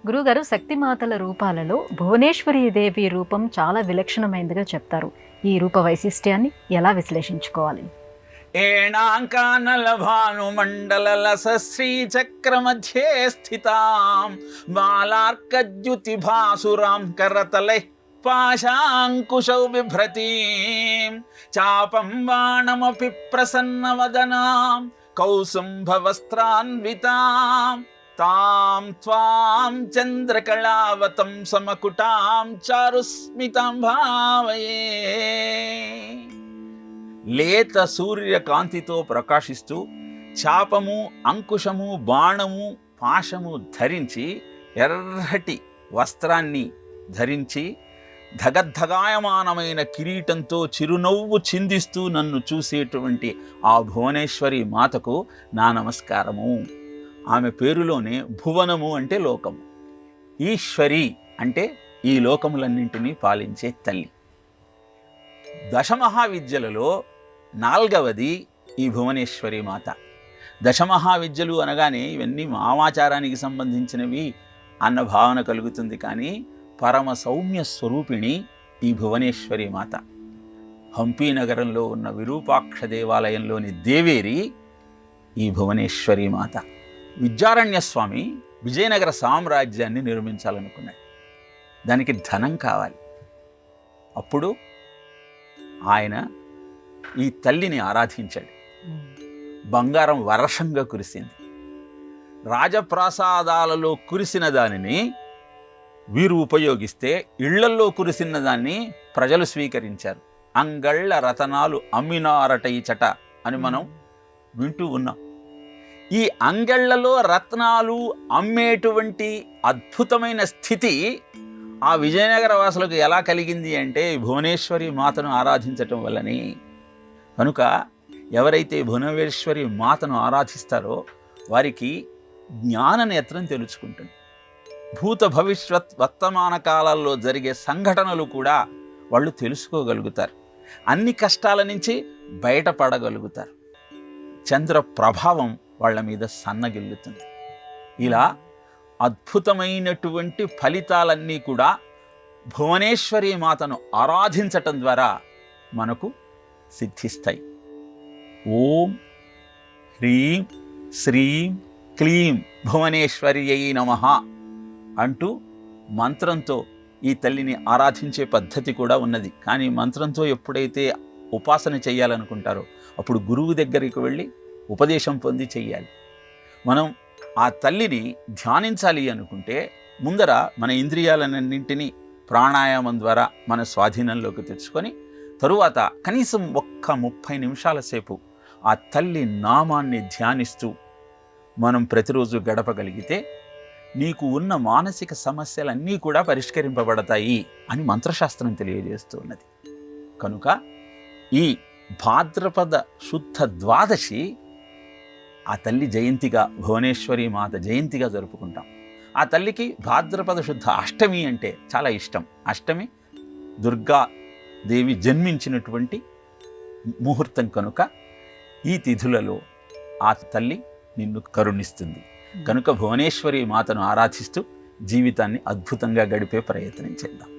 గురుగారు, శక్తిమాతల రూపాలలో భువనేశ్వరి దేవి రూపం చాలా విలక్షణమైనదిగా చెప్తారు. ఈ రూప వైశిష్ట్యాన్ని ఎలా విశ్లేషించుకోవాలి? ఏణాంకానలభానుమండలలసశ్రీచక్రमध्ये స్థితాం బాలార్కద్యుతిభాసురాం కరతలైః పాశాంకుశౌ బిభ్రతీం చాపం బాణమపి ప్రసన్నవదనాం కౌసుంభవస్త్రాన్వితాం తాం త్వాం చంద్రకళావతం సమకుటాం చారుస్మితాం భావయే. లేత సూర్యకాంతితో ప్రకాశిస్తూ చాపము, అంకుశము, బాణము, పాశము ధరించి, ఎర్రటి వస్త్రాన్ని ధరించి, ధగద్ధగాయమానమైన కిరీటంతో చిరునవ్వు చిందిస్తూ నన్ను చూసేటువంటి ఆ భువనేశ్వరి మాతకు నా నమస్కారము. ఆమె పేరులోనే భువనము అంటే లోకము, ఈశ్వరి అంటే ఈ లోకములన్నింటినీ పాలించే తల్లి. దశమహావిద్యలలో 4వది ఈ భువనేశ్వరి మాత. దశమహావిద్యలు అనగానే ఇవన్నీ వామాచారానికి సంబంధించినవి అన్న భావన కలుగుతుంది. కానీ పరమ సౌమ్య స్వరూపిణి ఈ భువనేశ్వరి మాత. హంపీ నగరంలో ఉన్న విరూపాక్ష దేవాలయంలోని దేవేరి ఈ భువనేశ్వరి మాత. విద్యారణ్య స్వామి విజయనగర సామ్రాజ్యాన్ని నిర్మించాలనుకున్నాడు. దానికి ధనం కావాలి. అప్పుడు ఆయన ఈ తల్లిని ఆరాధించాడు. బంగారం వర్షంగా కురిసింది. రాజప్రాసాదాలలో కురిసిన దానిని వీరు ఉపయోగిస్తే ఇళ్లల్లో కురిసిన దాన్ని ప్రజలు స్వీకరించారు. అంగళ్ళ రతనాలు అమ్మినారటైచట అని మనం వింటూ ఉన్నాం. ఈ అంగళ్లలో రత్నాలు అమ్మేటువంటి అద్భుతమైన స్థితి ఆ విజయనగర వాసులకు ఎలా కలిగింది అంటే భువనేశ్వరి మాతను ఆరాధించటం వల్లనే. కనుక ఎవరైతే భువనేశ్వరి మాతను ఆరాధిస్తారో వారికి జ్ఞాన నేత్రం తెలుసుకుంటుంది. భూత భవిష్యత్ వర్తమాన కాలాల్లో జరిగే సంఘటనలు కూడా వాళ్ళు తెలుసుకోగలుగుతారు. అన్ని కష్టాల నుంచి బయటపడగలుగుతారు. చంద్ర ప్రభావం వాళ్ళ మీద సన్నగిల్లుతుంది. ఇలా అద్భుతమైనటువంటి ఫలితాలన్నీ కూడా భువనేశ్వరి మాతను ఆరాధించటం ద్వారా మనకు సిద్ధిస్తాయి. ఓం హ్రీం శ్రీం క్లీం భువనేశ్వర్యై నమః అంటూ మంత్రంతో ఈ తల్లిని ఆరాధించే పద్ధతి కూడా ఉన్నది. కానీ మంత్రంతో ఎప్పుడైతే ఉపాసన చేయాలనుకుంటారో అప్పుడు గురువు దగ్గరికి వెళ్ళి ఉపదేశం పొంది చెయ్యాలి. మనం ఆ తల్లిని ధ్యానించాలి అనుకుంటే ముందర మన ఇంద్రియాలన్నింటినీ ప్రాణాయామం ద్వారా మన స్వాధీనంలోకి తెచ్చుకొని తరువాత కనీసం 30 నిమిషాల సేపు ఆ తల్లి నామాన్ని ధ్యానిస్తూ మనం ప్రతిరోజు గడపగలిగితే నీకు ఉన్న మానసిక సమస్యలన్నీ కూడా పరిష్కరింపబడతాయి అని మంత్రశాస్త్రం తెలియజేస్తూ ఉన్నది. కనుక ఈ భాద్రపద శుద్ధ ద్వాదశి ఆ తల్లి జయంతిగా, భువనేశ్వరి మాత జయంతిగా జరుపుకుంటాం. ఆ తల్లికి భాద్రపద శుద్ధ అష్టమి అంటే చాలా ఇష్టం. అష్టమి దుర్గా దేవి జన్మించినటువంటి ముహూర్తం కనుక ఈ తిథులలో ఆ తల్లి నిన్ను కరుణిస్తుంది. కనుక భువనేశ్వరి మాతను ఆరాధిస్తూ జీవితాన్ని అద్భుతంగా గడిపే ప్రయత్నం చేద్దాం.